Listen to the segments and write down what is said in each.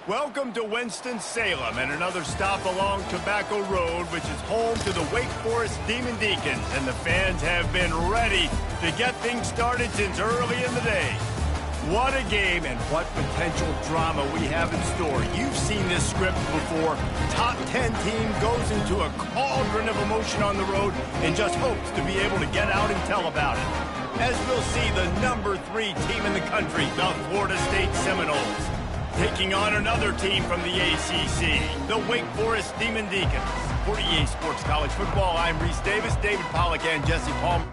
Welcome to Winston-Salem and another stop along Tobacco Road, which is home to the Wake Forest Demon Deacons, and the fans have been ready to get things started since early in the day. What a game and what potential drama we have in store. You've seen this script before. Top 10 team goes into a cauldron of emotion on the road and just hopes to be able to get out and tell about it. As we'll see the number 3 team in the country, the Florida State Seminoles, taking on another team from the ACC, the Wake Forest Demon Deacons. For EA Sports College Football, I'm Reese Davis, David Pollack, and Jesse Palmer.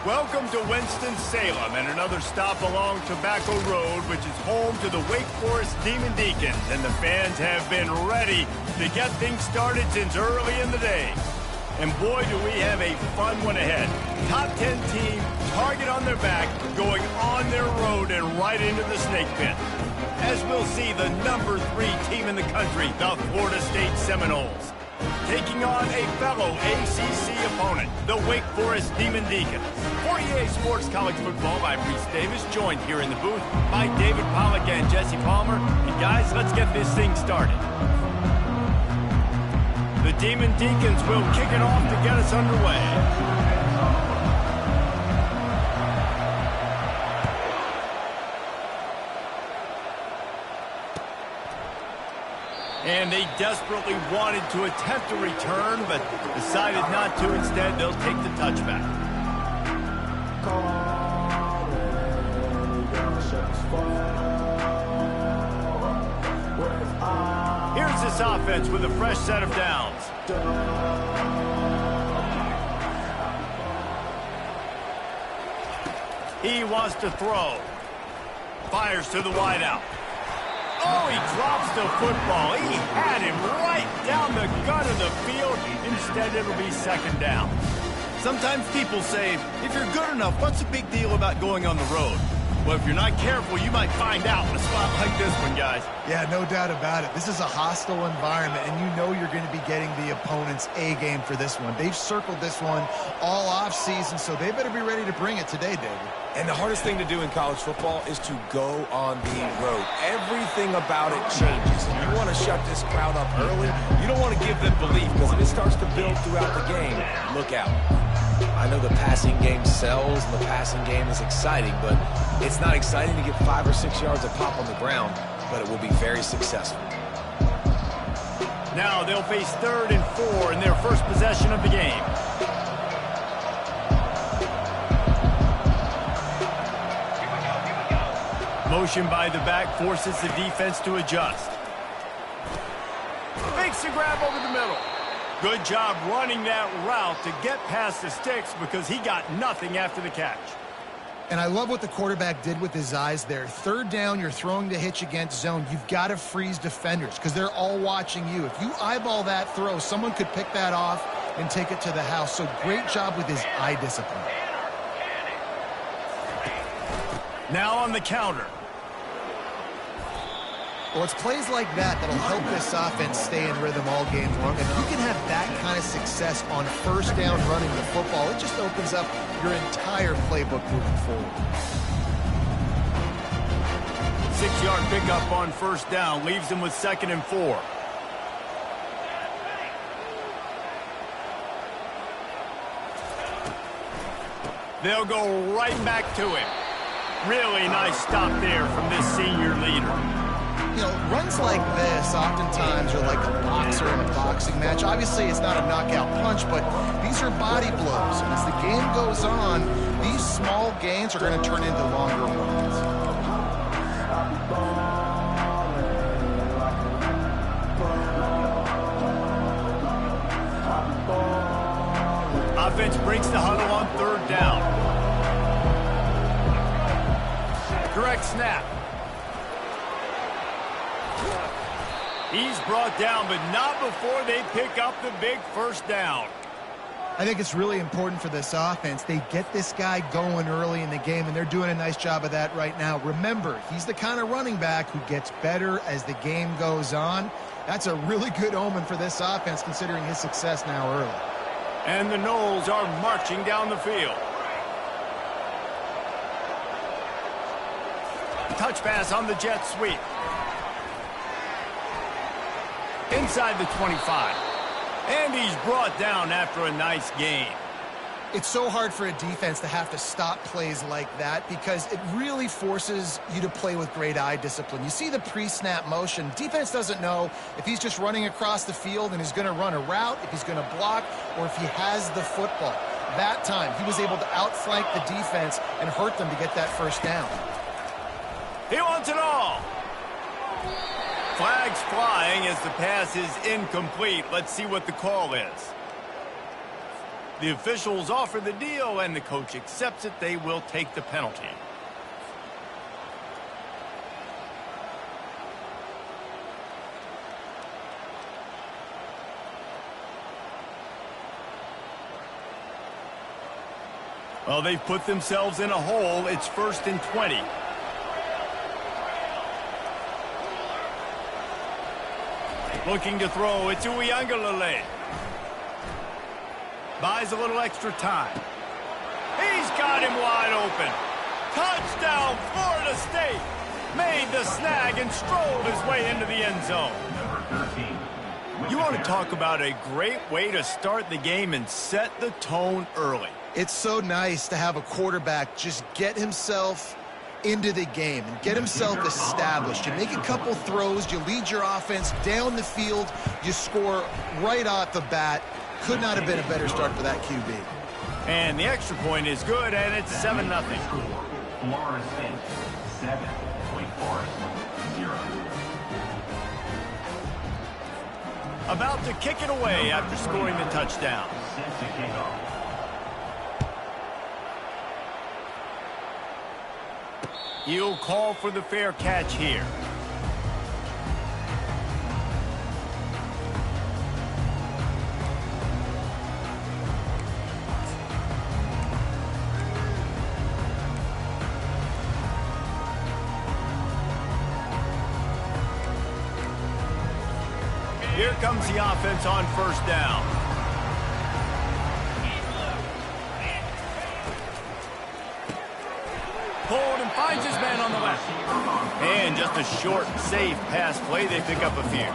Welcome to Winston-Salem and another stop along Tobacco Road, which is home to the Wake Forest Demon Deacons, and the fans have been ready to get things started since early in the day. And boy, do we have a fun one ahead. Top 10 team, target on their back, going on their road and right into the snake pit. As we'll see the number 3 team in the country, the Florida State Seminoles, taking on a fellow ACC opponent, the Wake Forest Demon Deacons. For EA Sports College Football, I'm Reese Davis, joined here in the booth by David Pollack and Jesse Palmer. And guys, let's get this thing started. The Demon Deacons will kick it off to get us underway. And they desperately wanted to attempt a return, but decided not to. Instead, they'll take the touchback. Here's this offense with a fresh set of downs. He wants to throw. Fires to the wideout. Oh, he drops the football. He had him right down the gut of the field. Instead, it'll be second down. Sometimes people say, if you're good enough, what's the big deal about going on the road? Well, if you're not careful, you might find out in a spot like this one, guys. Yeah, no doubt about it. This is a hostile environment, and you know you're going to be getting the opponent's A-game for this one. They've circled this one all off-season, so they better be ready to bring it today, David. And the hardest thing to do in college football is to go on the road. Everything about it changes. And you want to shut this crowd up early. You don't want to give them belief, because if it starts to build throughout the game, look out. I know the passing game sells and the passing game is exciting, but it's not exciting to get 5 or 6 yards of pop on the ground, but it will be very successful. Now they'll face 3rd and 4 in their first possession of the game. Motion by the back forces the defense to adjust. Makes the grab over the middle. Good job running that route to get past the sticks because he got nothing after the catch. And I love what the quarterback did with his eyes there. 3rd down, you're throwing the hitch against zone. You've got to freeze defenders because they're all watching you. If you eyeball that throw, someone could pick that off and take it to the house. So great job with his eye discipline. Now on the counter. Well, it's plays like that that'll help this offense stay in rhythm all game long. If you can have that kind of success on 1st down running the football, it just opens up your entire playbook moving forward. 6-yard pickup on 1st down leaves them with 2nd and 4. They'll go right back to him. Really nice stop there from this senior leader. You know, runs like this oftentimes are like a boxer in a boxing match. Obviously, it's not a knockout punch, but these are body blows. And as the game goes on, these small gains are going to turn into longer ones. Offense breaks the huddle on 3rd down. Direct snap. He's brought down, but not before they pick up the big 1st down. I think it's really important for this offense. They get this guy going early in the game, and they're doing a nice job of that right now. Remember, he's the kind of running back who gets better as the game goes on. That's a really good omen for this offense, considering his success now early. And the Knowles are marching down the field. Touch pass on the jet sweep. Inside the 25. And he's brought down after a nice gain. It's so hard for a defense to have to stop plays like that because it really forces you to play with great eye discipline. You see the pre-snap motion. Defense doesn't know if he's just running across the field and he's going to run a route, if he's going to block, or if he has the football. That time, he was able to outflank the defense and hurt them to get that 1st down. He wants it all. Flags flying as the pass is incomplete. Let's see what the call is. The officials offer the deal, and the coach accepts it. They will take the penalty. Well, they've put themselves in a hole. It's 1st and 20. Looking to throw. It's Uiagalelei. Buys a little extra time. He's got him wide open. Touchdown, Florida State. Made the snag and strolled his way into the end zone. You want to talk about a great way to start the game and set the tone early. It's so nice to have a quarterback just get himself into the game and get himself established. You make a couple throws, you lead your offense down the field, you score right off the bat. Could not have been a better start for that QB. And the extra point is good, and it's 7-0. Florida State 7, Wake Forest 0. About to kick it away after scoring the touchdown. Set to kick off. He'll call for the fair catch here. Here comes the offense on 1st down. Pulled and finds his man on the left. And just a short, safe pass play. They pick up a few.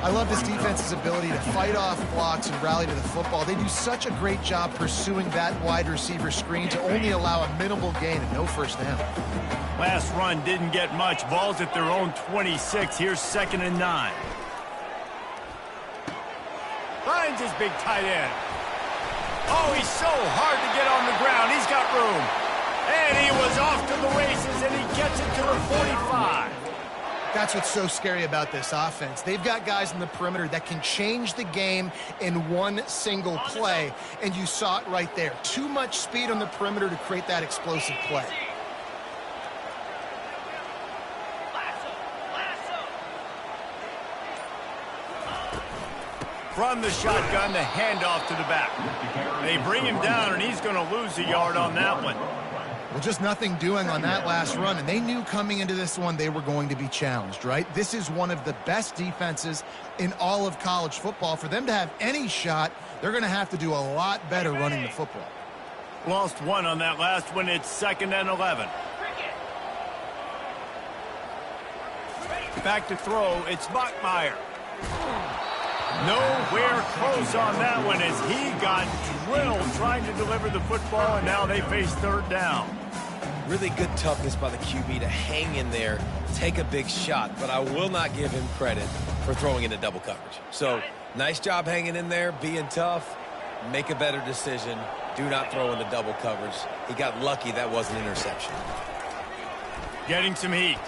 I love this defense's ability to fight off blocks and rally to the football. They do such a great job pursuing that wide receiver screen to only allow a minimal gain and no 1st down. Last run didn't get much. Ball's at their own 26. Here's 2nd and 9. Finds his big tight end. Oh, he's so hard to get on the ground. He's got room. And he was off to the races, and he gets it to the 45. That's what's so scary about this offense. They've got guys in the perimeter that can change the game in one single play, and you saw it right there. Too much speed on the perimeter to create that explosive play. From the shotgun, the handoff to the back. They bring him down, and he's going to lose a yard on that one. Well, just nothing doing on that last run, and they knew coming into this one they were going to be challenged, right? This is one of the best defenses in all of college football. For them to have any shot, they're going to have to do a lot better running the football. Lost one on that last one. It's 2nd and 11. Back to throw. It's Bachmeier. Nowhere close on that one as he got drilled trying to deliver the football, and now they face 3rd down. Really good toughness by the QB to hang in there, take a big shot, but I will not give him credit for throwing into double coverage. So, nice job hanging in there, being tough, make a better decision. Do not throw into double coverage. He got lucky that was an interception. Getting some heat.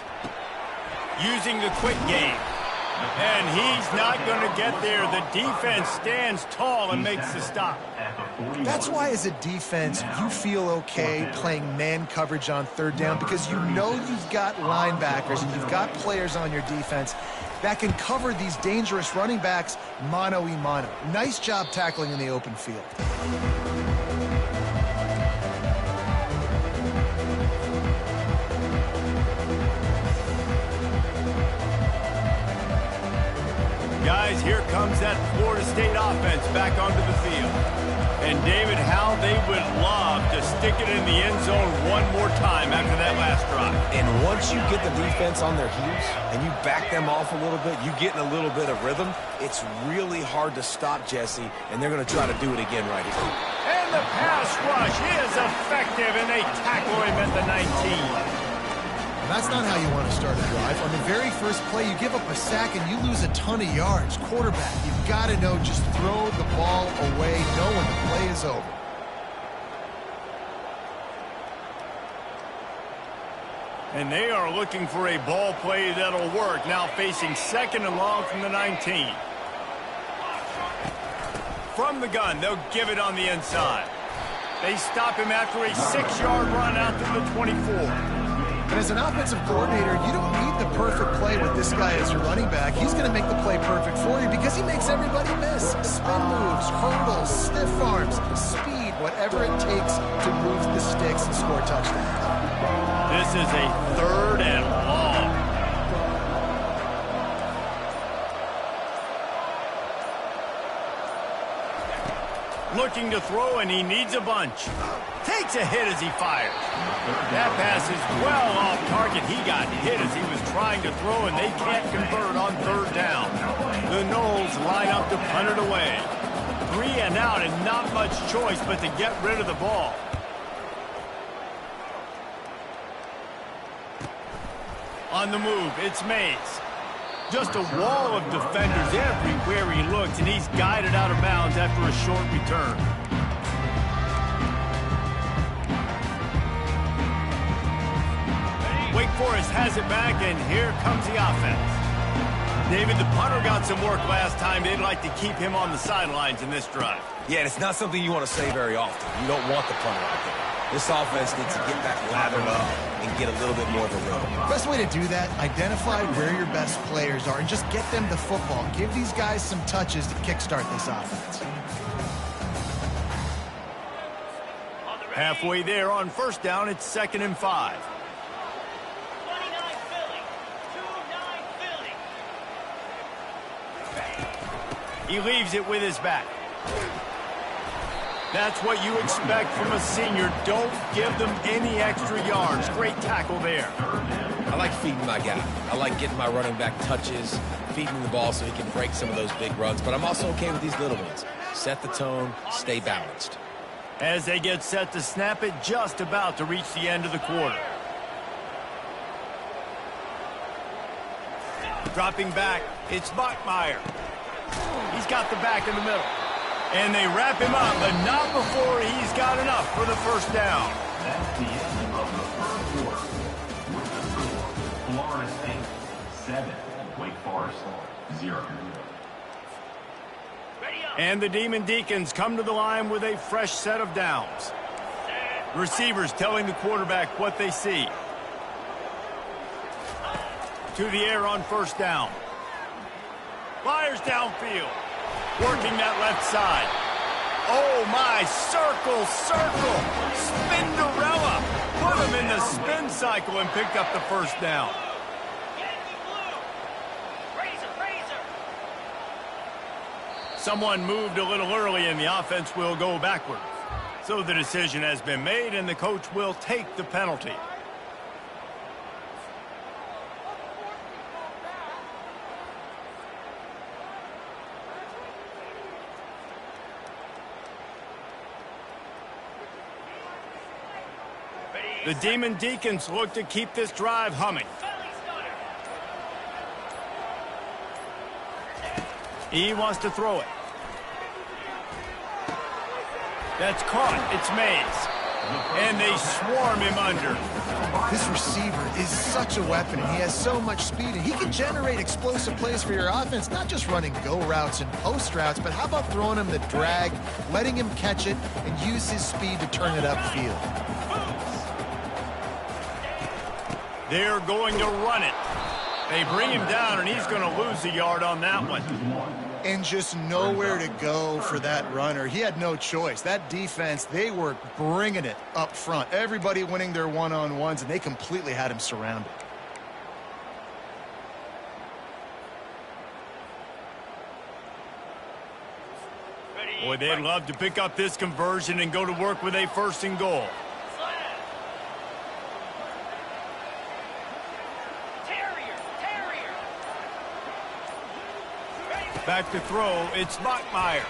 Using the quick game. And he's not going to get there. The defense stands tall and makes the stop. That's why as a defense, you feel okay playing man coverage on third down because you know you've got linebackers and you've got players on your defense that can cover these dangerous running backs mano-a-mano. Nice job tackling in the open field. Guys, here comes that Florida State offense back onto the field. And David, how they would love to stick it in the end zone one more time after that last drive. And once you get the defense on their heels and you back them off a little bit, you get in a little bit of rhythm, it's really hard to stop Jesse, and they're going to try to do it again right here. And the pass rush is effective, and they tackle him at the 19. That's not how you want to start a drive. On the very first play, you give up a sack and you lose a ton of yards. Quarterback, you've got to know, just throw the ball away, know when the play is over. And they are looking for a ball play that'll work. Now facing second and long from the 19. From the gun, they'll give it on the inside. They stop him after a 6-yard run out to the 24. And as an offensive coordinator, you don't need the perfect play with this guy as your running back. He's going to make the play perfect for you because he makes everybody miss. Spin moves, hurdles, stiff arms, speed, whatever it takes to move the sticks and score touchdowns. This is a 3rd and long. Looking to throw, and he needs a bunch. Takes a hit as he fires. That pass is well off target. He got hit as he was trying to throw, and they can't convert on 3rd down. The Noles line up to punt it away. 3 and out, and not much choice but to get rid of the ball. On the move, it's Mays. Just a wall of defenders everywhere he looks, and he's guided out of bounds after a short return. Wake Forest has it back, and here comes the offense. David, the punter got some work last time. They'd like to keep him on the sidelines in this drive. Yeah, and it's not something you want to say very often. You don't want the punter out there. This offense needs to get back lathered up and get a little bit more of a rhythm. Best way to do that, identify where your best players are and just get them the football. Give these guys some touches to kickstart this offense. Halfway there on 1st down, it's 2nd and 5. He leaves it with his back. That's what you expect from a senior. Don't give them any extra yards. Great tackle there. I like feeding my guy. I like getting my running back touches, feeding the ball so he can break some of those big runs. But I'm also okay with these little ones. Set the tone, stay balanced. As they get set to snap it, just about to reach the end of the quarter. Dropping back, it's Bachmeier. He's got the back in the middle. And they wrap him up, but not before he's got enough for the 1st down. That's the end of the 1st quarter. With the score, Florida State 7, Wake Forest 0. And the Demon Deacons come to the line with a fresh set of downs. Receivers telling the quarterback what they see. To the air on 1st down. Fires downfield. Working that left side. Oh, my. Circle, circle. Spinderella. Put him in the spin cycle and picked up the 1st down. Someone moved a little early, and the offense will go backwards. So the decision has been made, and the coach will take the penalty. The Demon Deacons look to keep this drive humming. He wants to throw it. That's caught. It's Mays. And they swarm him under. This receiver is such a weapon, and he has so much speed, and he can generate explosive plays for your offense, not just running go routes and post routes, but how about throwing him the drag, letting him catch it, and use his speed to turn it upfield. They're going to run it. They bring him down, and he's going to lose a yard on that one. And just nowhere to go for that runner. He had no choice. That defense, they were bringing it up front. Everybody winning their one-on-ones, and they completely had him surrounded. Boy, they'd love to pick up this conversion and go to work with a 1st and goal. Back to throw, it's Bachmeyer.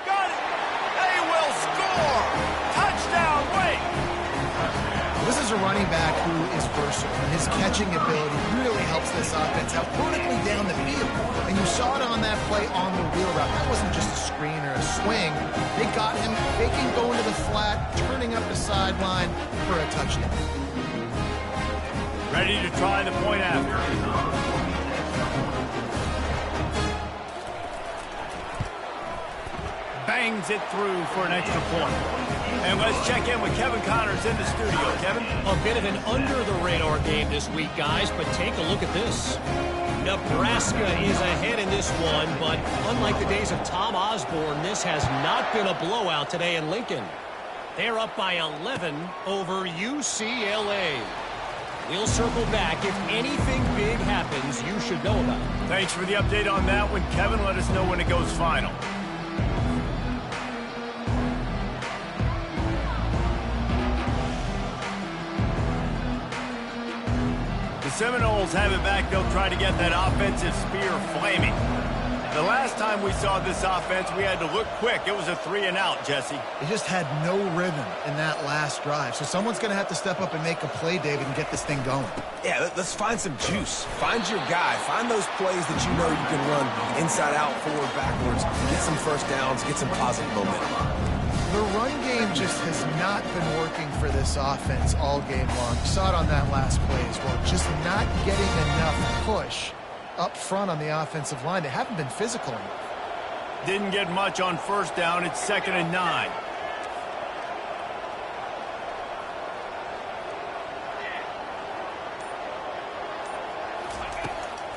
Got it! They will score! Touchdown, Wake! This is a running back who is versatile, and his catching ability really helps this offense out vertically down the field. And you saw it on that play on the wheel route. That wasn't just a screen or a swing. They got him faking going to the flat, turning up the sideline for a touchdown. Ready to try the point after. Bangs it through for an extra point. And let's check in with Kevin Connors in the studio. Kevin? A bit of an under-the-radar game this week, guys, but take a look at this. Nebraska is ahead in this one, but unlike the days of Tom Osborne, this has not been a blowout today in Lincoln. They're up by 11 over UCLA. We'll circle back. If anything big happens, you should know about it. Thanks for the update on that one, Kevin. Let us know when it goes final. The Seminoles have it back. They'll try to get that offensive spear flaming. The last time we saw this offense, we had to look quick. It was a 3-and-out, Jesse. They just had no rhythm in that last drive. So someone's going to have to step up and make a play, David, and get this thing going. Yeah, let's find some juice. Find your guy. Find those plays that you know you can run inside out, forward, backwards. Get some first downs. Get some positive momentum. The run game just has not been working for this offense all game long. You saw it on that last play as well. Just not getting enough push up front on the offensive line. They haven't been physical enough. Didn't get much on 1st down. It's 2nd and 9.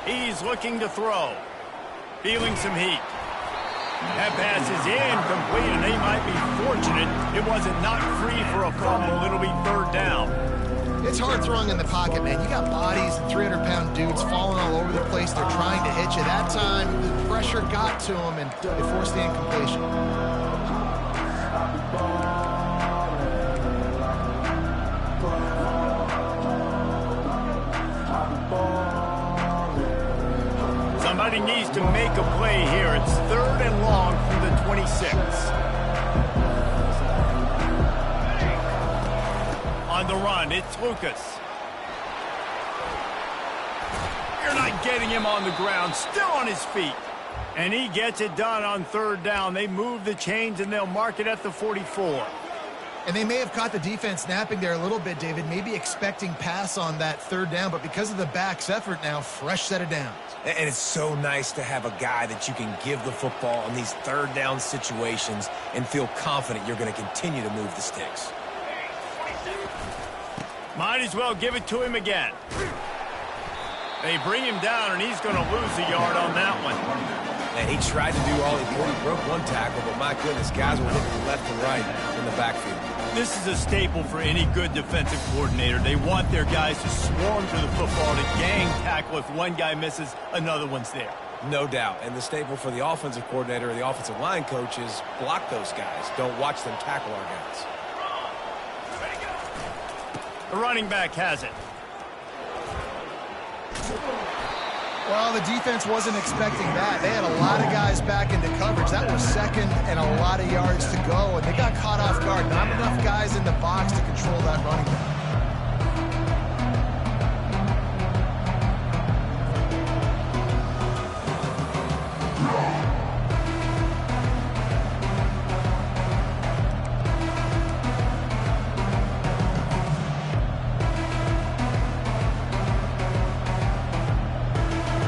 He's looking to throw. Feeling some heat. That pass is incomplete, and they might be fortunate it wasn't knocked free for a fumble. It'll be 3rd down. It's hard throwing in the pocket, man. You got bodies and 300-pound dudes falling all over the place. They're trying to hit you. That time, the pressure got to them, and they forced the incompletion. Somebody needs to make a play here. It's 3rd and long from the 26. On the run, it's Lucas. You're not getting him on the ground, still on his feet. And he gets it done on 3rd down. They move the chains, and they'll mark it at the 44. And they may have caught the defense napping there a little bit, David, maybe expecting pass on that 3rd down, but because of the back's effort now, fresh set of downs. And it's so nice to have a guy that you can give the football in these 3rd down situations and feel confident you're going to continue to move the sticks. Might as well give it to him again. They bring him down, and he's going to lose a yard on that one. And he tried to do all he could. He broke one tackle, but my goodness, guys were hitting left and right in the backfield. This is a staple for any good defensive coordinator. They want their guys to swarm to the football, to gang tackle. If one guy misses, another one's there. No doubt. And the staple for the offensive coordinator or the offensive line coach is block those guys. Don't watch them tackle our guys. The running back has it. Well, the defense wasn't expecting that. They had a lot of guys back into coverage. That was second and a lot of yards to go, and they got caught off guard. Not enough guys in the box to control that running back.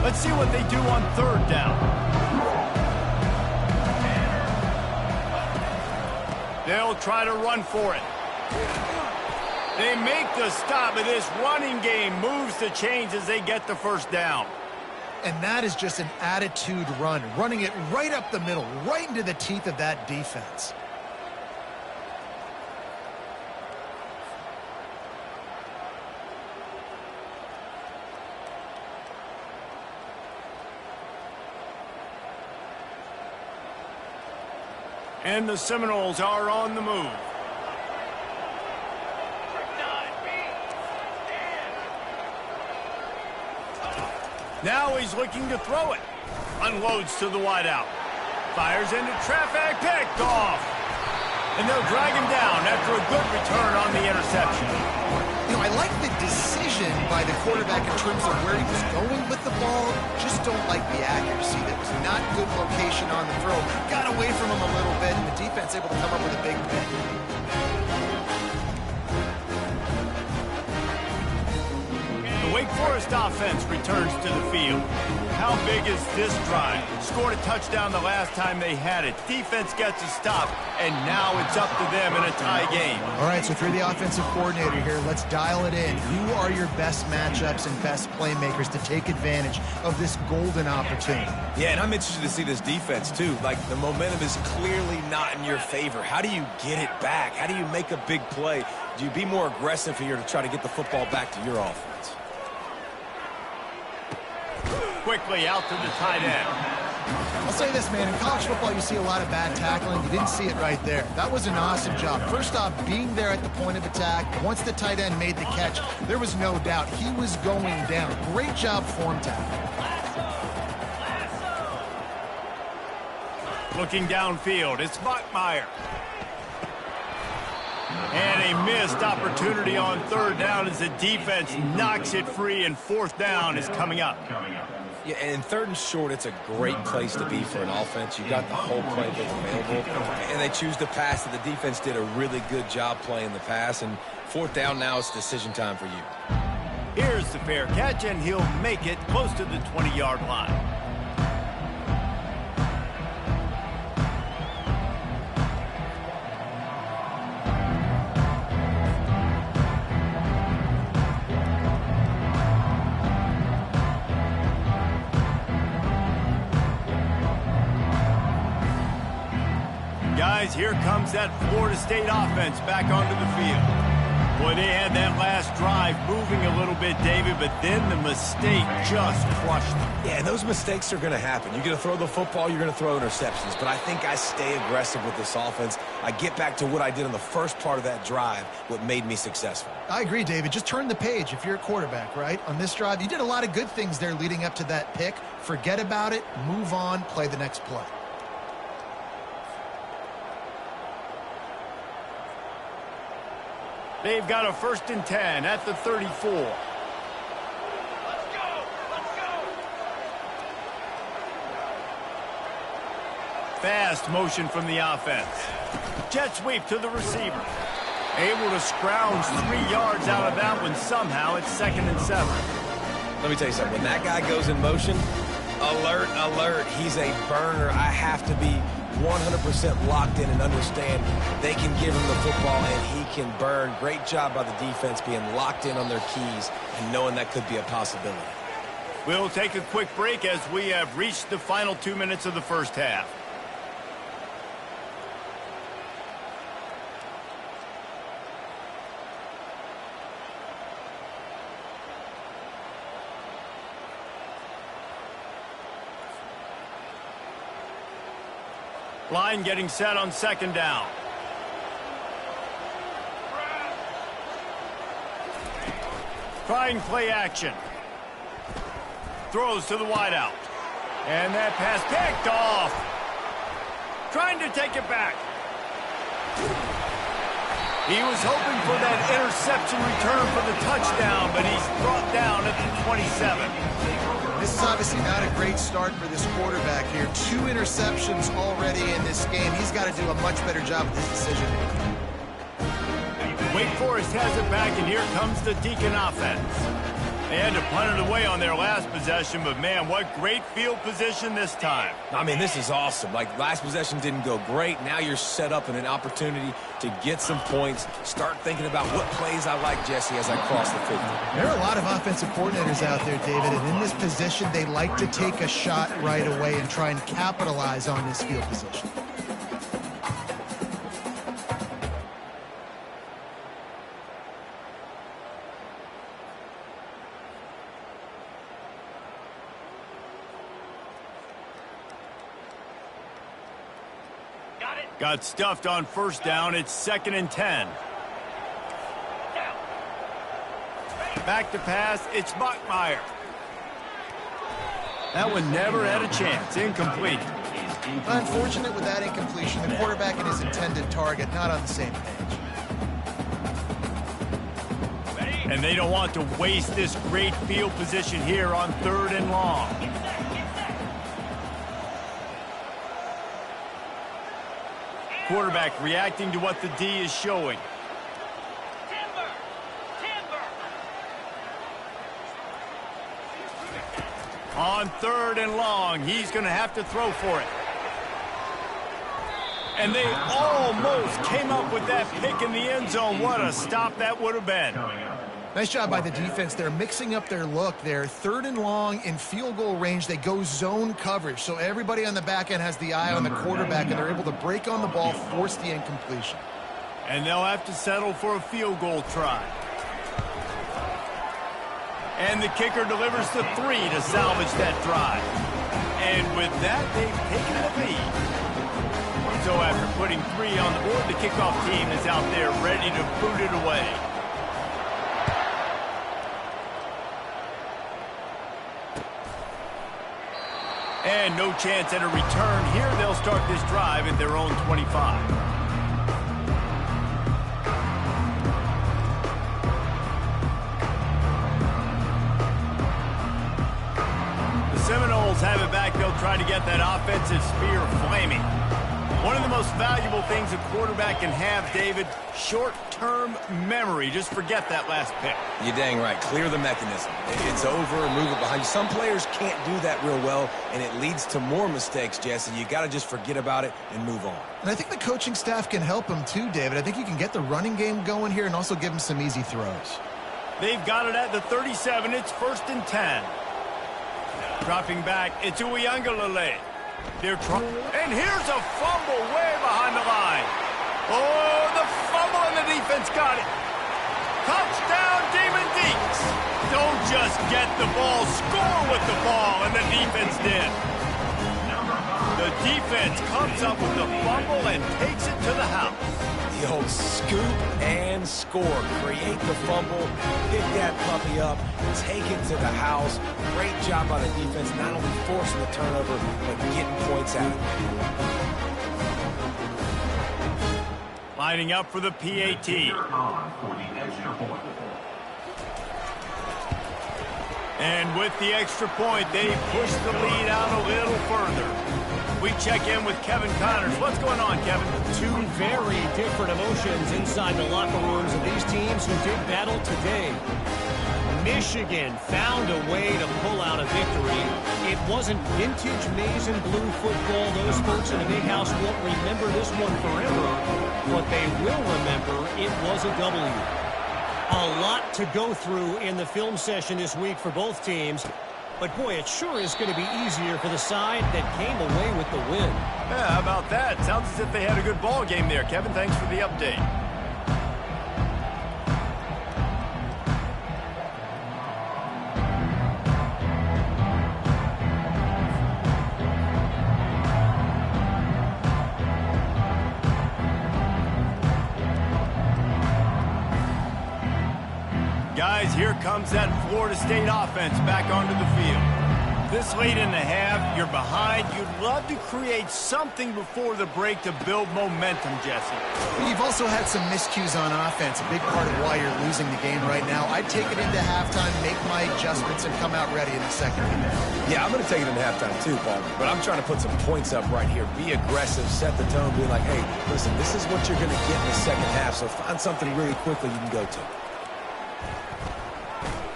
Let's see what they do on third down. They'll try to run for it. They make the stop, but this running game moves the chains as they get the first down. And that is just an attitude run, running it right up the middle, right into the teeth of that defense. And the Seminoles are on the move. Now he's looking to throw it. Unloads to the wideout. Fires into traffic, picked off. And they'll drag him down after a good return on the interception. You know, I like the decision by the quarterback in terms of where he was going with the ball. Just don't like the accuracy. That was not good location on the throw. Got away from him a little bit, and the defense able to come up with a big pick. The Wake Forest offense returns to the field. How big is this drive? Scored a touchdown the last time they had it. Defense gets a stop, and now it's up to them in a tie game. All right, so if you're the offensive coordinator here, let's dial it in. Who are your best matchups and best playmakers to take advantage of this golden opportunity? Yeah, and I'm interested to see this defense, too. Like, the momentum is clearly not in your favor. How do you get it back? How do you make a big play? Do you be more aggressive here to try to get the football back to your offense? Quickly out to the tight end. I'll say this, man. In college football, you see a lot of bad tackling. You didn't see it right there. That was an awesome job. First off, being there at the point of attack. Once the tight end made the catch, there was no doubt he was going down. Great job form tackle. Looking downfield, it's Bachmeier. And a missed opportunity on third down as the defense knocks it free, and fourth down is coming up. Yeah, and in third and short, it's a great place to be for an offense. You got the whole playbook available, and they choose to pass. The defense did a really good job playing the pass, and fourth down now it's decision time for you. Here's the fair catch, and he'll make it close to the 20-yard line. Guys, here comes that Florida State offense back onto the field. Boy, they had that last drive moving a little bit, David, but then the mistake just crushed them. Yeah, and those mistakes are going to happen. You're going to throw the football, you're going to throw interceptions, but I think I stay aggressive with this offense. I get back to what I did in the first part of that drive, what made me successful. I agree, David. Just turn the page if you're a quarterback, right? On this drive, you did a lot of good things there leading up to that pick. Forget about it, move on, play the next play. They've got a 1st and 10 at the 34. Let's go! Fast motion from the offense. Jet sweep to the receiver. Able to scrounge 3 yards out of that one somehow. It's 2nd and 7. Let me tell you something. When that guy goes in motion, alert, alert. He's a burner. I have to be 100% locked in and understand they can give him the football and he can burn. Great job by the defense being locked in on their keys and knowing that could be a possibility. We'll take a quick break as we have reached the final 2 minutes of the first half. Line getting set on 2nd down. Trying play action. throws to the wideout. And that pass picked off. Trying to take it back. He was hoping for that interception return for the touchdown, but he's brought down at the 27. This is obviously not a great start for this quarterback here. 2 interceptions already in this game. He's got to do a much better job with this decision. Wake Forest has it back, and here comes the Deacon offense. They had to punt it away on their last possession, but man, what great field position this time. I mean, this is awesome. Like, last possession didn't go great. Now you're set up in an opportunity to get some points. Start thinking about what plays I like, Jesse, as I cross the 50. There are a lot of offensive coordinators out there, David, and in this position, they like to take a shot right away and try and capitalize on this field position. Got stuffed on first down. It's 2nd and 10. Back to pass. It's Bachmeier. That one never had a chance. Incomplete. Unfortunate with that incompletion. The quarterback and his intended target not on the same page. And they don't want to waste this great field position here on 3rd and long. Quarterback reacting to what the D is showing. On 3rd and long, he's going to have to throw for it. And they almost came up with that pick in the end zone. What a stop that would have been. Nice job by the defense. They're mixing up their look there. 3rd and long in field goal range. They go zone coverage. So everybody on the back end has the eye on the quarterback, and they're able to break on the ball, force the incompletion. And they'll have to settle for a field goal try. And the kicker delivers the 3 to salvage that drive. And with that, they've taken the lead. So after putting 3 on the board, the kickoff team is out there ready to boot it away. And no chance at a return here. They'll start this drive at their own 25. The Seminoles have it back. They'll try to get that offensive spear flaming. One of the most valuable things a quarterback can have, David, short-term memory. Just forget that last pick. You're dang right. Clear the mechanism. It's over, move it behind you. Some players can't do that real well, and it leads to more mistakes, Jesse. You got to just forget about it and move on. And I think the coaching staff can help him too, David. I think you can get the running game going here and also give him some easy throws. They've got it at the 37. It's 1st and 10. Dropping back, it's Uiagalelei. They're trying, and here's a fumble way behind the line. Oh, the fumble, and the defense got it. Touchdown, Demon Deacs. Don't just get the ball, score with the ball, and the defense did. The defense comes up with the fumble and takes it to the house. The old scoop and score. Create the fumble, pick that puppy up, take it to the house. Great job by the defense, not only forcing the turnover, but getting points out of it. Lining up for the PAT. And with the extra point, they push the lead out a little further. We check in with Kevin Connors. What's going on, Kevin? 2 very different emotions inside the locker rooms of these teams who did battle today. Michigan found a way to pull out a victory. It wasn't vintage maize and blue football. Those folks in the big house won't remember this one forever. What they will remember, it was a W. A lot to go through in the film session this week for both teams. But, boy, it sure is going to be easier for the side that came away with the win. Yeah, how about that? Sounds as if they had a good ball game there. Kevin, thanks for the update. Guys, here comes that Florida State offense back onto the field. This late in the half, you're behind. You'd love to create something before the break to build momentum, Jesse. You've also had some miscues on offense, a big part of why you're losing the game right now. I'd take it into halftime, make my adjustments, and come out ready in the second half. Yeah, I'm going to take it into halftime too, Paul. But I'm trying to put some points up right here. Be aggressive, set the tone, be like, hey, listen, this is what you're going to get in the second half, so find something really quickly you can go to.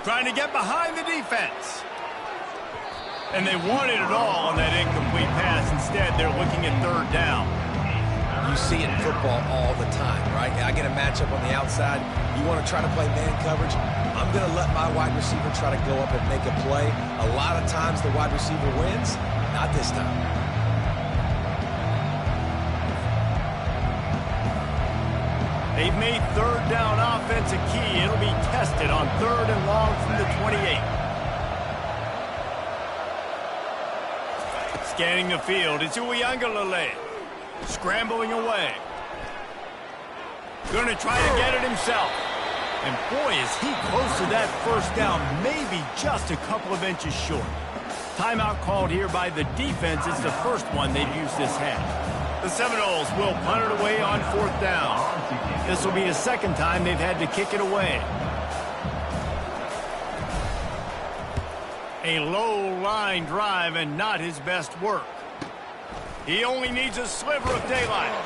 Trying to get behind the defense. And they wanted it all on that incomplete pass. Instead, they're looking at third down. You see it in football all the time, right? I get a matchup on the outside. You want to try to play man coverage. I'm going to let my wide receiver try to go up and make a play. A lot of times the wide receiver wins. Not this time. They've made third down offense a key. It'll be tested on 3rd and long from the 28. Scanning the field, it's Uiagalelei. Scrambling away. Going to try to get it himself. And boy, is he close to that first down, maybe just a couple of inches short. Timeout called here by the defense. It's the first one they've used this half. The Seminoles will punt it away on 4th down. This will be the second time they've had to kick it away. A low-line drive and not his best work. He only needs a sliver of daylight.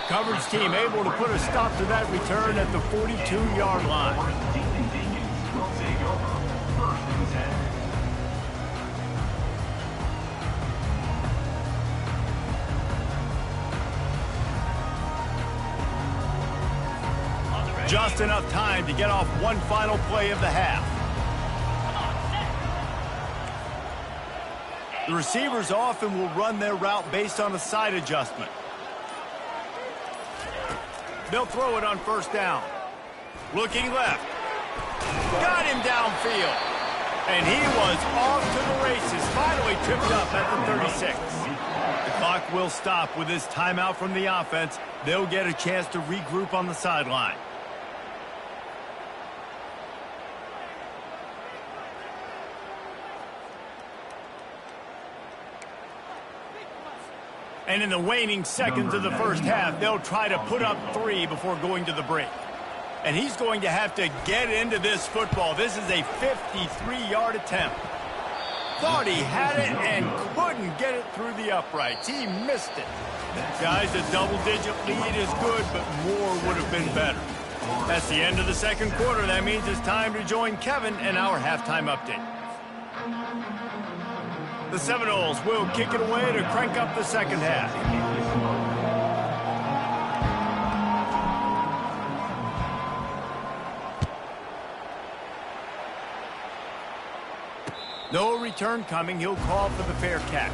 Coverage team able to put a stop to that return at the 42-yard line. Just enough time to get off one final play of the half. The receivers often will run their route based on a side adjustment. They'll throw it on 1st down. Looking left. Got him downfield. And he was off to the races. Finally tripped up at the 36. The clock will stop with this timeout from the offense. They'll get a chance to regroup on the sideline. And in the waning seconds of the first half, they'll try to put up 3 before going to the break. And he's going to have to get into this football. This is a 53-yard attempt. Thought he had it and couldn't get it through the uprights. He missed it. Guys, a double-digit lead is good, but more would have been better. That's the end of the second quarter. That means it's time to join Kevin and our halftime update. The Seminoles will kick it away to crank up the second half. No return coming. He'll call for the fair catch.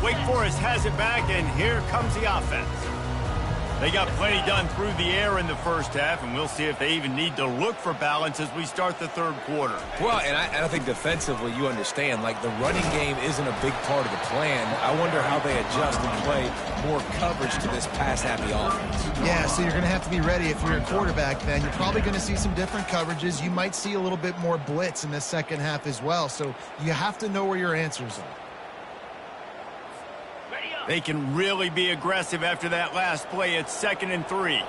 Wake Forest has it back, and here comes the offense. They got plenty done through the air in the first half, and we'll see if they even need to look for balance as we start the third quarter. Well, and I think defensively, you understand, like the running game isn't a big part of the plan. I wonder how they adjust and play more coverage to this pass-happy offense. Yeah, so you're going to have to be ready if you're a quarterback then. You're probably going to see some different coverages. You might see a little bit more blitz in the second half as well, so you have to know where your answers are. They can really be aggressive after that last play. It's 2nd and 3.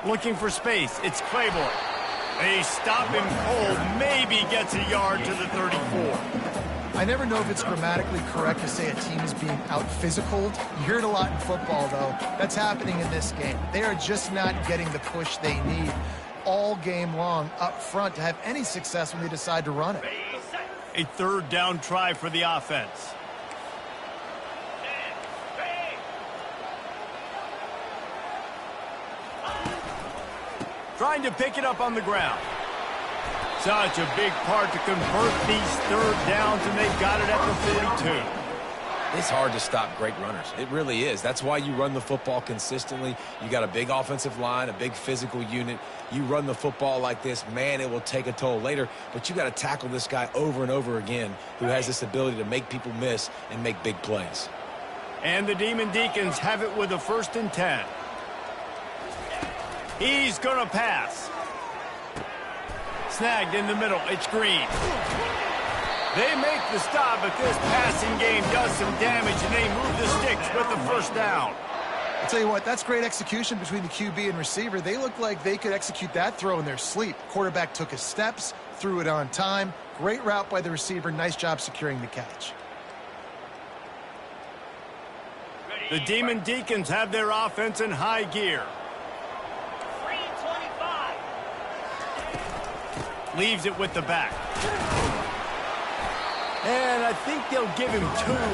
Looking for space. It's Claiborne. They stop him cold. Maybe gets a yard to the 34. I never know if it's grammatically correct to say a team is being out-physicaled. You hear it a lot in football, though. That's happening in this game. They are just not getting the push they need all game long up front to have any success when they decide to run it. A 3rd down try for the offense. Trying to pick it up on the ground. Such a big part to convert these 3rd downs, and they've got it at the 42. It's hard to stop great runners. It really is. That's why you run the football consistently. You got a big offensive line, a big physical unit. You run the football like this, man, it will take a toll later. But you got to tackle this guy over and over again who has this ability to make people miss and make big plays. And the Demon Deacons have it with a 1st and 10. He's going to pass. Snagged in the middle. It's Green. They make the stop, but this passing game does some damage, and they move the sticks with the 1st down. I'll tell you what, that's great execution between the QB and receiver. They look like they could execute that throw in their sleep. Quarterback took his steps, threw it on time. Great route by the receiver. Nice job securing the catch. The Demon Deacons have their offense in high gear. 325. Leaves it with the back. And I think they'll give him 2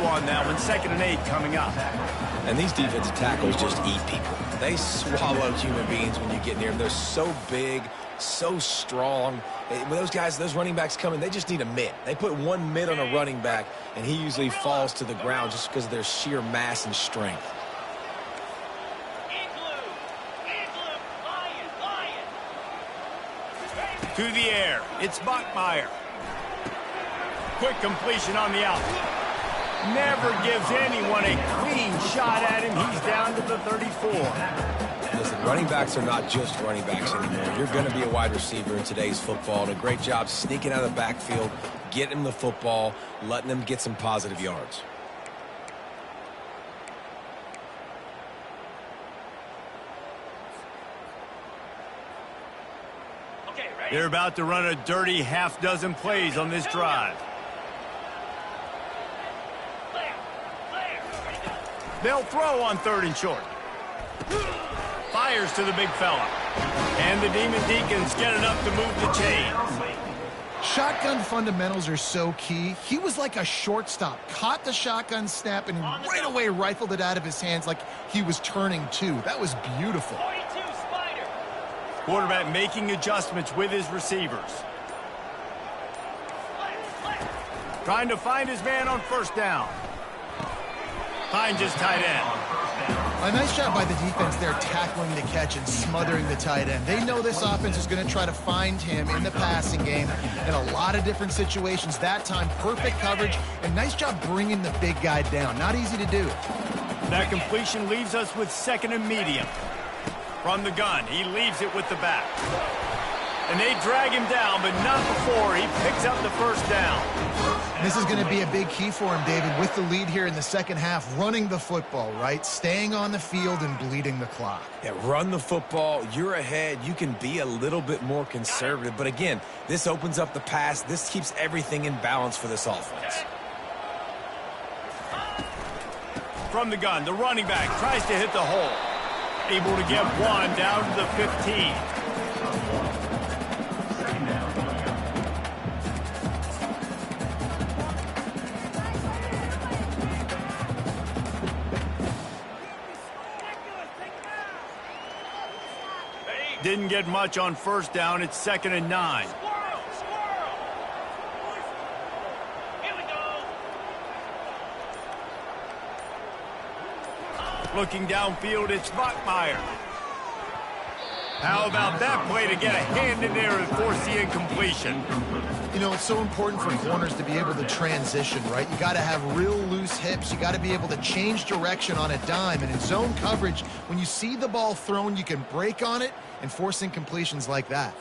on that one. 2nd and 8 coming up. And these defensive tackles just eat people. They swallow human beings when you get near them. They're so big, so strong. When those guys, those running backs come in, they just need a mitt. They put 1 mitt on a running back, and he usually falls to the ground just because of their sheer mass and strength. To the air. It's Bachmeier. Quick completion on the out. Never gives anyone a clean shot at him. He's down to the 34. Listen, running backs are not just running backs anymore. You're going to be a wide receiver in today's football. And a great job sneaking out of the backfield, getting him the football, letting them get some positive yards. They're about to run a dirty half-dozen plays on this drive. They'll throw on 3rd and short. Fires to the big fella. And the Demon Deacons get enough to move the chains. Shotgun fundamentals are so key. He was like a shortstop. Caught the shotgun snap and right away rifled it out of his hands like he was turning 2. That was beautiful. Quarterback making adjustments with his receivers. Trying to find his man on 1st down. Finds his tight end. A nice job by the defense there tackling the catch and smothering the tight end. They know this offense is going to try to find him in the passing game in a lot of different situations. That time, perfect coverage and nice job bringing the big guy down. Not easy to do. That completion leaves us with 2nd and medium. From the gun, he leaves it with the back. And they drag him down, but not before he picks up the 1st down. This is going to be a big key for him, David, with the lead here in the 2nd half, running the football, right? Staying on the field and bleeding the clock. Yeah, run the football. You're ahead. You can be a little bit more conservative. But again, this opens up the pass. This keeps everything in balance for this offense. From the gun, the running back tries to hit the hole. Able to get 1 down to the 15. Didn't get much on 1st down. It's 2nd and 9. Looking downfield, it's Bachmeier. How about that play to get a hand in there and force the incompletion? You know, it's so important for corners to be able to transition, right? You got to have real loose hips. You got to be able to change direction on a dime. And in zone coverage, when you see the ball thrown, you can break on it and force incompletions like that.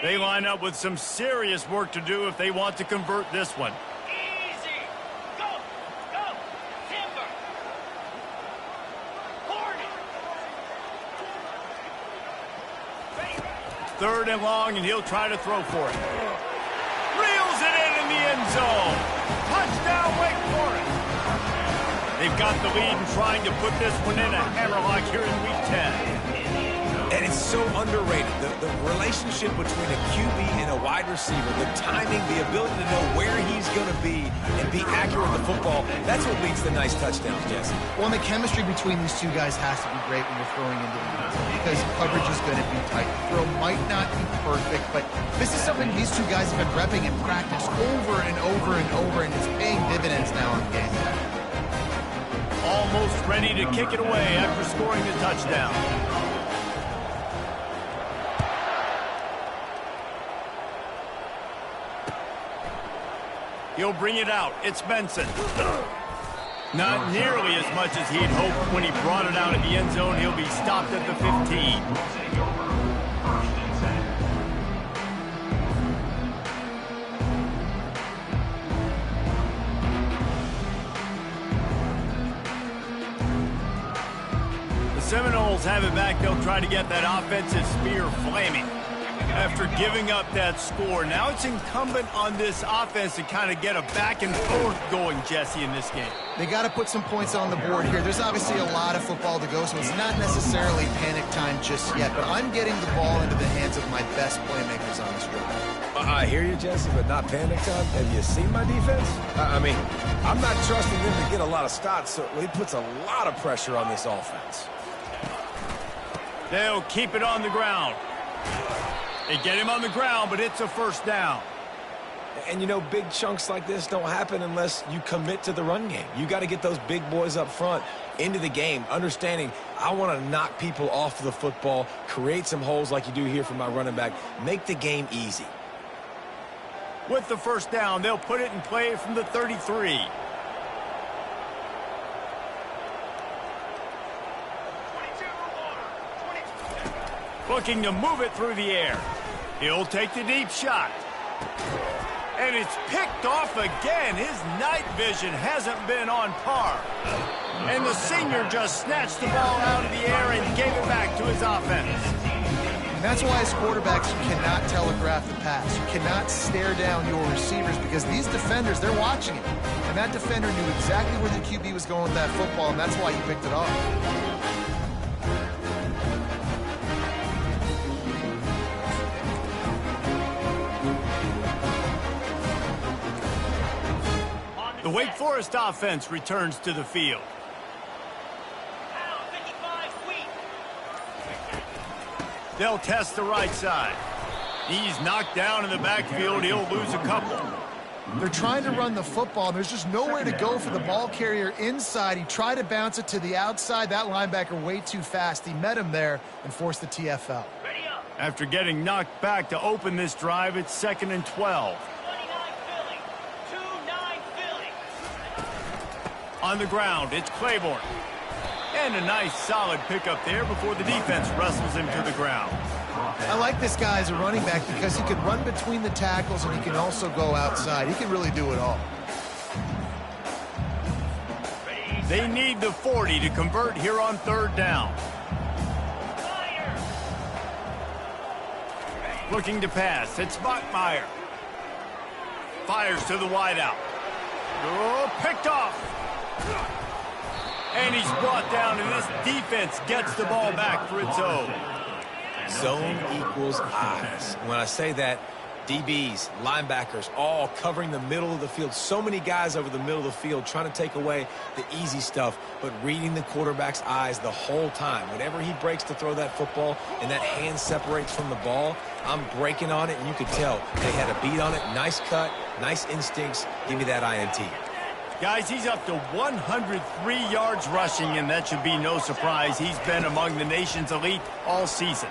They line up with some serious work to do if they want to convert this one. 3rd and long, and he'll try to throw for it. Reels it in the end zone. Touchdown, Wake Forest. They've got the lead and trying to put this one in a hammerlock here in Week 10. And it's so underrated. The relationship between a QB and a wide receiver, the timing, the ability to know where he's going to be and be accurate with the football, that's what leads to nice touchdowns, Jesse. Well, and the chemistry between these two guys has to be great when you're throwing into the end zone because coverage is going to be tight. The throw might not be perfect, but this is something these two guys have been repping in practice over and over and over, and it's paying dividends now on game day. Almost ready to kick it away after scoring the touchdown. He'll bring it out. It's Benson. Not nearly as much as he'd hoped when he brought it out of the end zone. He'll be stopped at the 15. Seminoles have it back. They'll try to get that offensive spear flaming. After giving up that score, now it's incumbent on this offense to kind of get a back and forth going, Jesse, in this game. They got to put some points on the board here. There's obviously a lot of football to go, so it's not necessarily panic time just yet, but I'm getting the ball into the hands of my best playmakers on this drive. I hear you, Jesse, but not panic time. Have you seen my defense? I mean, I'm not trusting them to get a lot of stops, so it puts a lot of pressure on this offense. They'll keep it on the ground. They get him on the ground, but it's a first down. And, you know, big chunks like this don't happen unless you commit to the run game. You got to get those big boys up front into the game, understanding I want to knock people off the football, create some holes like you do here for my running back, make the game easy. With the first down, they'll put it in play from the 33. Looking to move it through the air. He'll take the deep shot. And it's picked off again. His night vision hasn't been on par. And the senior just snatched the ball out of the air and gave it back to his offense. And that's why as quarterbacks, you cannot telegraph the pass. You cannot stare down your receivers because these defenders, they're watching it. And that defender knew exactly where the QB was going with that football, and that's why he picked it off. The Wake Forest offense returns to the field. They'll test the right side. He's knocked down in the backfield. He'll lose a couple. They're trying to run the football, and there's just nowhere to go for the ball carrier inside. He tried to bounce it to the outside. That linebacker way too fast. He met him there and forced the TFL. After getting knocked back to open this drive, it's 2nd and 12. On the ground, it's Claiborne. And a nice solid pickup there before the defense wrestles him to the ground. I like this guy as a running back because he can run between the tackles and he can also go outside. He can really do it all. They need the 40 to convert here on 3rd down. Looking to pass, it's Bachmeier. Fires to the wideout. Oh, picked off. And he's brought down, and this defense gets the ball back for its own. Zone equals eyes. When I say that, DBs, linebackers, all covering the middle of the field. So many guys over the middle of the field trying to take away the easy stuff, but reading the quarterback's eyes the whole time. Whenever he breaks to throw that football and that hand separates from the ball, I'm breaking on it, and you could tell they had a beat on it. Nice cut, nice instincts. Give me that INT. Guys, he's up to 103 yards rushing, and that should be no surprise. He's been among the nation's elite all season.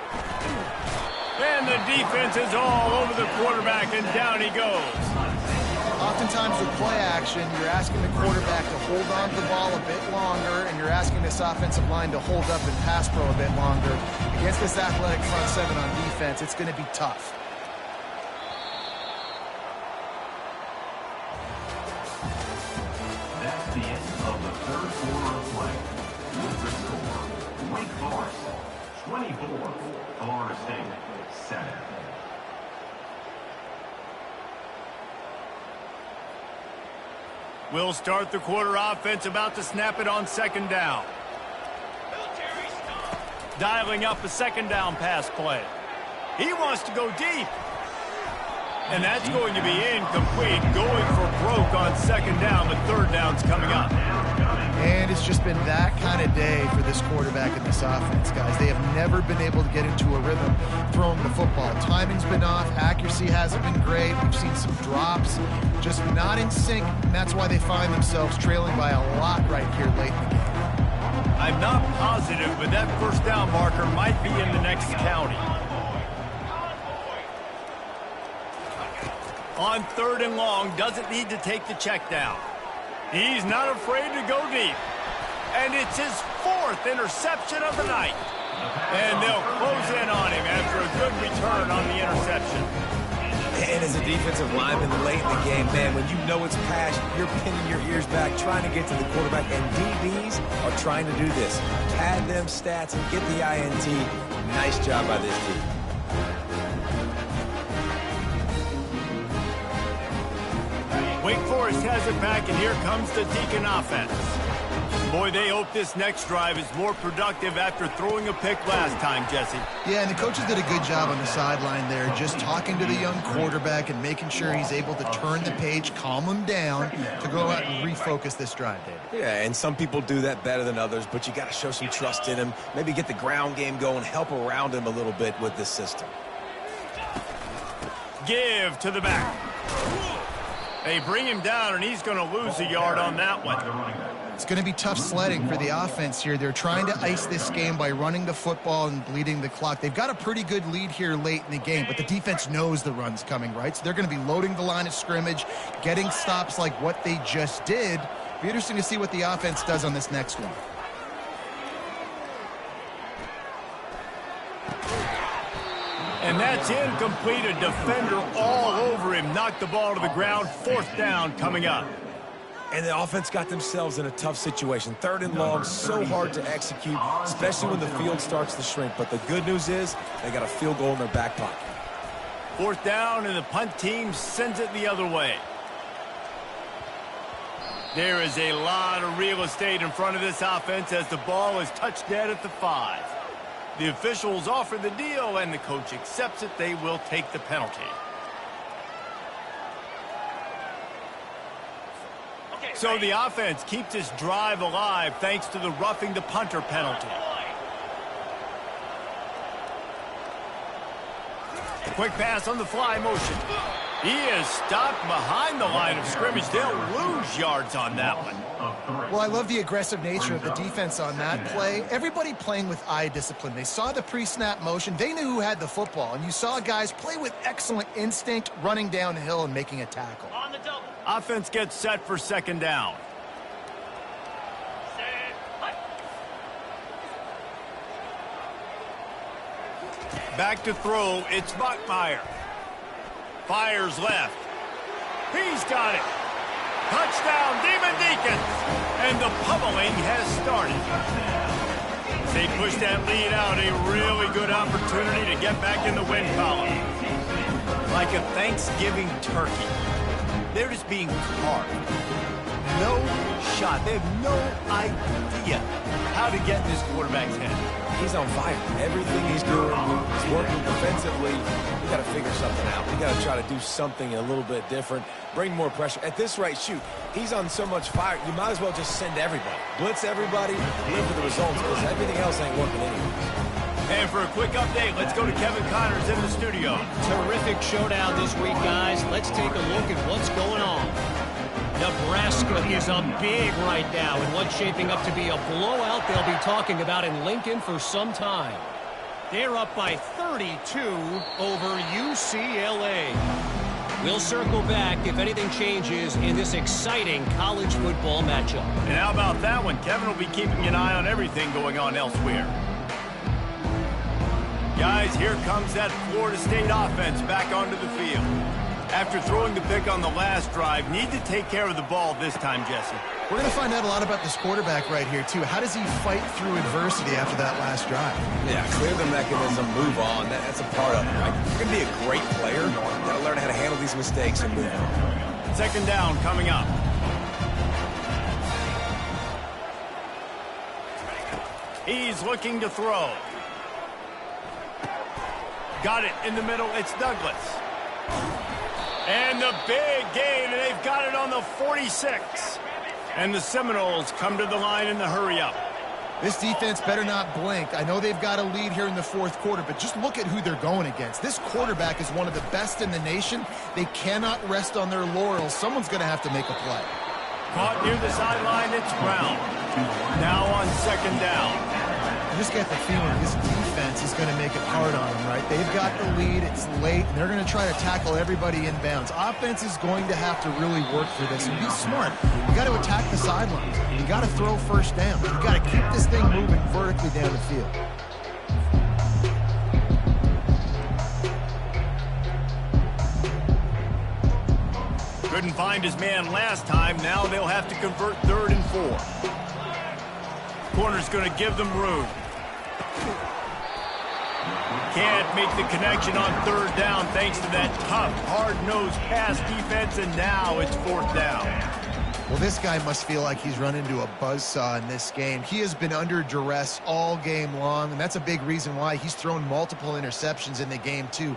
And the defense is all over the quarterback, and down he goes. Oftentimes with play action, you're asking the quarterback to hold on to the ball a bit longer, and you're asking this offensive line to hold up and pass pro a bit longer. Against this athletic front seven on defense, it's going to be tough. That's the end of the 3rd quarter of play. With the score, Wake Forest 24, Florida State 7. We'll start the quarter offense, about to snap it on 2nd down. Dialing up a second down pass play. He wants to go deep. And that's going to be incomplete. Going for broke on second down, but third down's coming up. And it's just been that kind of day for this quarterback in this offense, guys. They have never been able to get into a rhythm throwing the football. Timing's been off. Accuracy hasn't been great. We've seen some drops. Just not in sync, and that's why they find themselves trailing by a lot right here late in the game. I'm not positive, but that first down marker might be in the next county. On third and long, doesn't need to take the check down. He's not afraid to go deep. And it's his fourth interception of the night. And they'll close in on him after a good return on the interception. And as a defensive lineman late in the game, man, when you know it's pass, you're pinning your ears back, trying to get to the quarterback. And DBs are trying to do this. Pad them stats and get the INT. Nice job by this team. Wake Forest has it back, and here comes the Deacon offense. Boy, they hope this next drive is more productive after throwing a pick last time, Jesse. Yeah, and the coaches did a good job on the sideline there, just talking to the young quarterback and making sure he's able to turn the page, calm him down to go out and refocus this drive, David. Yeah, and some people do that better than others, but you got to show some trust in him. Maybe get the ground game going, help around him a little bit with this system. Give to the back. They bring him down, and he's going to lose a yard on that one. It's going to be tough sledding for the offense here. They're trying to ice this game by running the football and bleeding the clock. They've got a pretty good lead here late in the game, but the defense knows the run's coming, right? So they're going to be loading the line of scrimmage, getting stops like what they just did. Be interesting to see what the offense does on this next one. And that's incomplete. A defender all over him. Knocked the ball to the ground. Fourth down coming up. And the offense got themselves in a tough situation. Third and long, so hard to execute, especially when the field starts to shrink. But the good news is they got a field goal in their back pocket. Fourth down, and the punt team sends it the other way. There is a lot of real estate in front of this offense as the ball is touched dead at the 5. The officials offer the deal, and the coach accepts it. They will take the penalty. So the offense keeps this drive alive thanks to the roughing the punter penalty. Quick pass on the fly motion. He is stopped behind the line of scrimmage. They'll lose yards on that one. Well, I love the aggressive nature of the defense on that play. Everybody playing with eye discipline. They saw the pre-snap motion. They knew who had the football. And you saw guys play with excellent instinct, running downhill and making a tackle. On the double. Offense gets set for second down. Back to throw. It's Buckmeyer. Fires left. He's got it. Touchdown, Demon Deacons. And the pummeling has started. They push that lead out. A really good opportunity to get back in the win column. Like a Thanksgiving turkey. They're just being carved. No shot. They have no idea how to get in this quarterback's head. He's on fire. Everything he's doing, he's working defensively. We got to figure something out. We got to try to do something a little bit different, bring more pressure. At this rate, shoot, he's on so much fire, you might as well just send everybody. Blitz everybody, live for the results, because everything else ain't working anyway. And for a quick update, let's go to Kevin Connors in the studio. Terrific showdown this week, guys. Let's take a look at what's going on. Nebraska is up big right now in what's shaping up to be a blowout they'll be talking about in Lincoln for some time. They're up by 32 over UCLA. We'll circle back if anything changes in this exciting college football matchup. And how about that one? Kevin will be keeping an eye on everything going on elsewhere. Guys, here comes that Florida State offense back onto the field. After throwing the pick on the last drive, need to take care of the ball this time, Jesse. We're going to find out a lot about this quarterback right here, too. How does he fight through adversity after that last drive? Yeah, clear the mechanism, move on. That's a part of it, right? You're going to be a great player. You've got to learn how to handle these mistakes and move on. Second down coming up. He's looking to throw. Got it in the middle. It's Douglas. And the big gain, and they've got it on the 46. And the Seminoles come to the line in the hurry-up. This defense better not blink. I know they've got a lead here in the fourth quarter, but just look at who they're going against. This quarterback is one of the best in the nation. They cannot rest on their laurels. Someone's going to have to make a play. Caught near the sideline, it's Brown. Now on second down. I just get the feeling this defense is going to make it hard on them, right? They've got the lead, it's late, and they're going to try to tackle everybody inbounds. Offense is going to have to really work for this and be smart. You got to attack the sidelines. You got to throw first down. You got to keep this thing moving vertically down the field. Couldn't find his man last time. Now they'll have to convert 3rd and 4. Corner's going to give them room. Can't make the connection on 3rd down thanks to that tough, hard-nosed pass defense, and now it's 4th down. Well, this guy must feel like he's run into a buzzsaw in this game. He has been under duress all game long, and that's a big reason why he's thrown multiple interceptions in the game, too.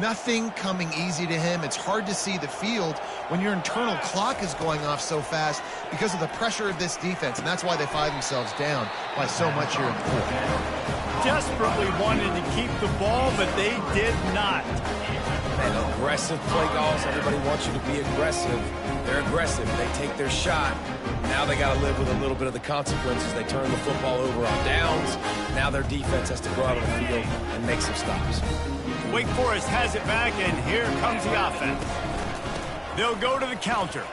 Nothing coming easy to him. It's hard to see the field when your internal clock is going off so fast because of the pressure of this defense, and that's why they find themselves down by so much here in the fourth. Desperately wanted to keep the ball, but they did not. And aggressive play calls. Everybody wants you to be aggressive. They're aggressive. They take their shot. Now they got to live with a little bit of the consequences. They turn the football over on downs. Now their defense has to go out on the field and make some stops. Wake Forest has it back, and here comes the offense. They'll go to the counter.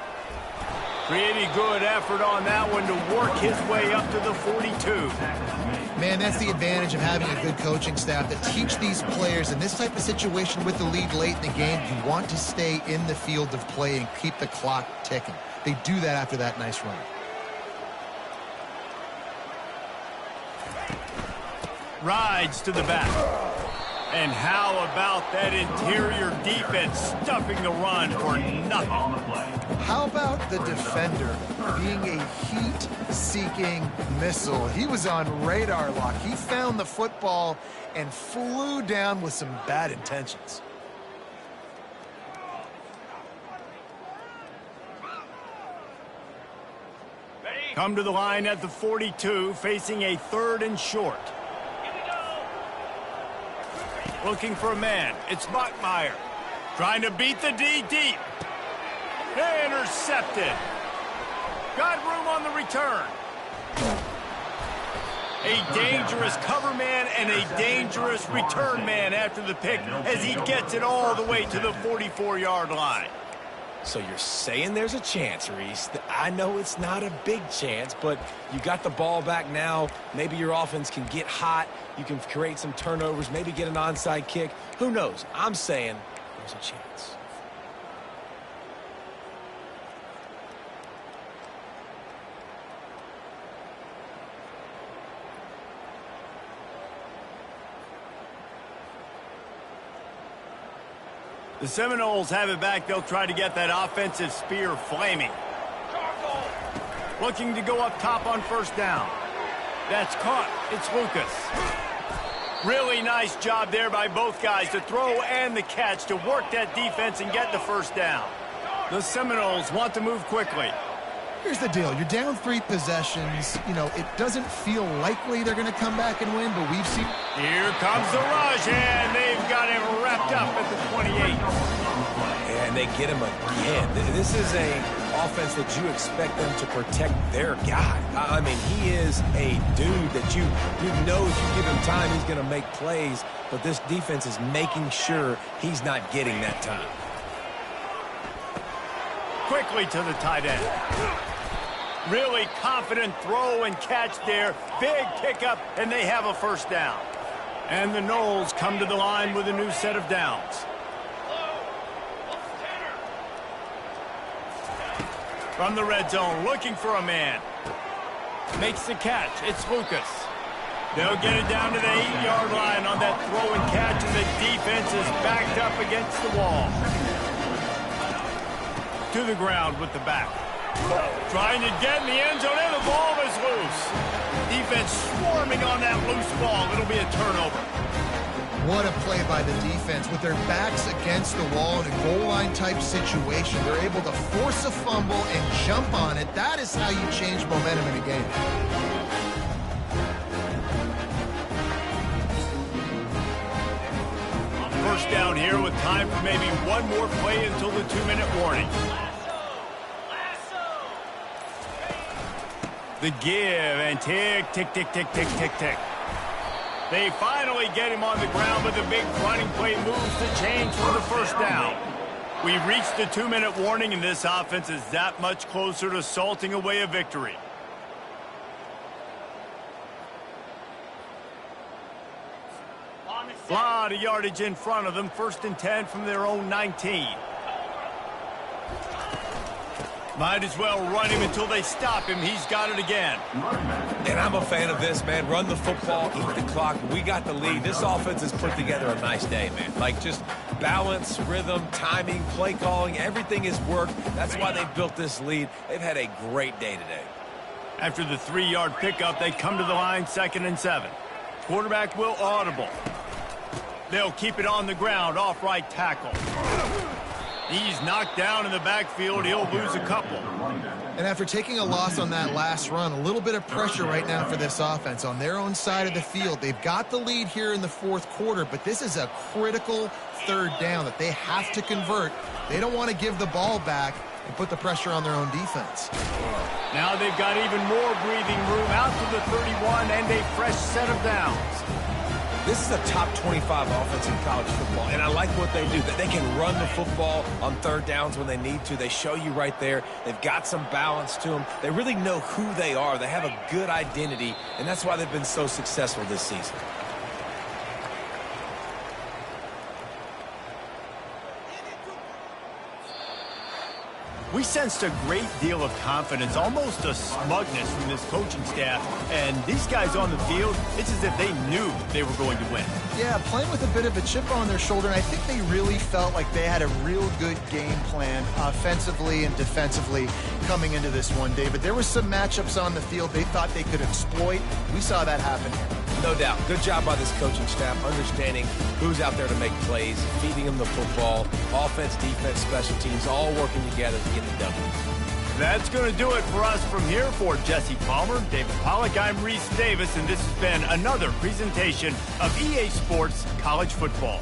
Pretty good effort on that one to work his way up to the 42. Man, that's the advantage of having a good coaching staff that teach these players in this type of situation with the lead late in the game. You want to stay in the field of play and keep the clock ticking. They do that after that nice run. Rides to the back. And how about that interior defense stuffing the run for nothing? On the play. How about the defender being a heat-seeking missile? He was on radar lock. He found the football and flew down with some bad intentions. Come to the line at the 42, facing a 3rd and short. Looking for a man. It's Buckmeyer. Trying to beat the D deep. Intercepted. Got room on the return. A dangerous cover man and a dangerous return man after the pick as he gets it all the way to the 44-yard line. So you're saying there's a chance, Reese. I know it's not a big chance, but you got the ball back now. Maybe your offense can get hot. You can create some turnovers, maybe get an onside kick. Who knows? I'm saying there's a chance. The Seminoles have it back. They'll try to get that offensive spear flaming. Looking to go up top on 1st down. That's caught. It's Lucas. Really nice job there by both guys to throw and the catch to work that defense and get the 1st down. The Seminoles want to move quickly. Here's the deal. You're down 3 possessions. You know, it doesn't feel likely they're going to come back and win, but we've seen... Here comes the rush, and they've got him wrapped up at the 28. And they get him again. This is a offense that you expect them to protect their guy. I mean, he is a dude that you know if you give him time, he's going to make plays, but this defense is making sure he's not getting that time. Quickly to the tight end. Really confident throw and catch there. Big pickup, and they have a 1st down. And the Noles come to the line with a new set of downs. From the red zone, looking for a man. Makes the catch. It's Lucas. They'll get it down to the 8-yard line on that throw and catch, and the defense is backed up against the wall. To the ground with the back. Trying to get in the end zone, and the ball is loose. Defense swarming on that loose ball. It'll be a turnover. What a play by the defense. With their backs against the wall in a goal line type situation, they're able to force a fumble and jump on it. That is how you change momentum in a game. First down here with time for maybe one more play until the 2-minute warning. The give and tick, tick, tick, tick, tick, tick, tick. They finally get him on the ground, but the big running play moves the change for the first down. We've reached the 2-minute warning, and this offense is that much closer to salting away a victory. A lot of yardage in front of them. 1st and 10 from their own 19. Might as well run him until they stop him. He's got it again. And I'm a fan of this, man. Run the football, eat the clock. We got the lead. This offense has put together a nice day, man. Like, just balance, rhythm, timing, play calling, everything has worked. That's why they built this lead. They've had a great day today. After the 3-yard pickup, they come to the line 2nd and 7. Quarterback will audible. They'll keep it on the ground, off right tackle. He's knocked down in the backfield. He'll lose a couple. And after taking a loss on that last run, a little bit of pressure right now for this offense on their own side of the field. They've got the lead here in the 4th quarter, but this is a critical 3rd down that they have to convert. They don't want to give the ball back and put the pressure on their own defense. Now they've got even more breathing room out to the 31 and a fresh set of downs. This is a top 25 offense in college football, and I like what they do. That they can run the football on 3rd downs when they need to. They show you right there. They've got some balance to them. They really know who they are. They have a good identity, and that's why they've been so successful this season. We sensed a great deal of confidence, almost a smugness from this coaching staff. And these guys on the field, it's as if they knew they were going to win. Yeah, playing with a bit of a chip on their shoulder, and I think they really felt like they had a real good game plan offensively and defensively coming into this one, David. There were some matchups on the field they thought they could exploit. We saw that happen here. No doubt. Good job by this coaching staff, understanding who's out there to make plays, feeding them the football, offense, defense, special teams, all working together to get the W. That's going to do it for us from here. For Jesse Palmer, David Pollack, I'm Reese Davis, and this has been another presentation of EA Sports College Football.